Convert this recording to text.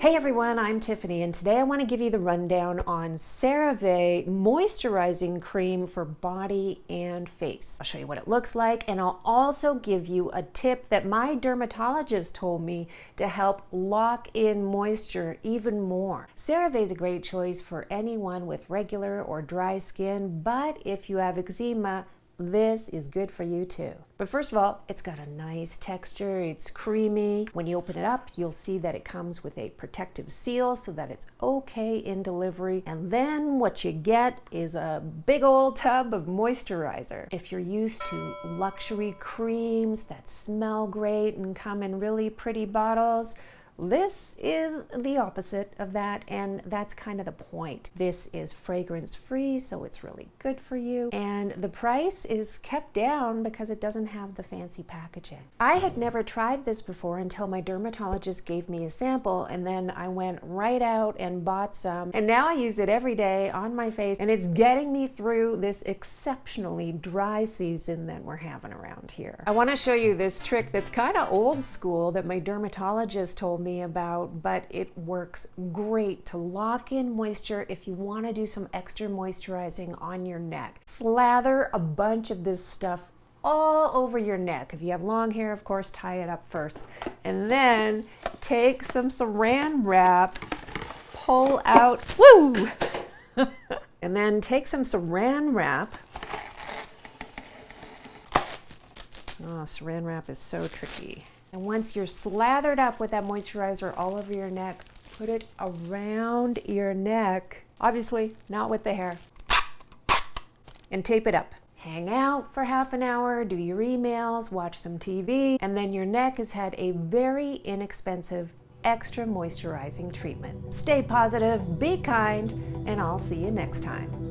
Hey everyone, I'm Tiffany, and today I want to give you the rundown on CeraVe Moisturizing Cream for body and face. I'll show you what it looks like, and I'll also give you a tip that my dermatologist told me to help lock in moisture even more. CeraVe is a great choice for anyone with regular or dry skin, but if you have eczema, this is good for you too. But first of all, it's got a nice texture, it's creamy. When you open it up, you'll see that it comes with a protective seal so that it's okay in delivery. And then what you get is a big old tub of moisturizer. If you're used to luxury creams that smell great and come in really pretty bottles, this is the opposite of that, and that's kind of the point. This is fragrance free, so it's really good for you. And the price is kept down because it doesn't have the fancy packaging. I had never tried this before until my dermatologist gave me a sample, and then I went right out and bought some. And now I use it every day on my face, and it's getting me through this exceptionally dry season that we're having around here. I want to show you this trick that's kind of old school that my dermatologist told me about, but it works great to lock in moisture if you want to do some extra moisturizing on your neck. Slather a bunch of this stuff all over your neck. If you have long hair, of course, tie it up first. And then take some saran wrap, pull out, woo! And then take some saran wrap. Oh, saran wrap is so tricky. And once you're slathered up with that moisturizer all over your neck, put it around your neck, obviously not with the hair, and tape it up. Hang out for half an hour, do your emails, watch some TV, and then your neck has had a very inexpensive extra moisturizing treatment. Stay positive, be kind, and I'll see you next time.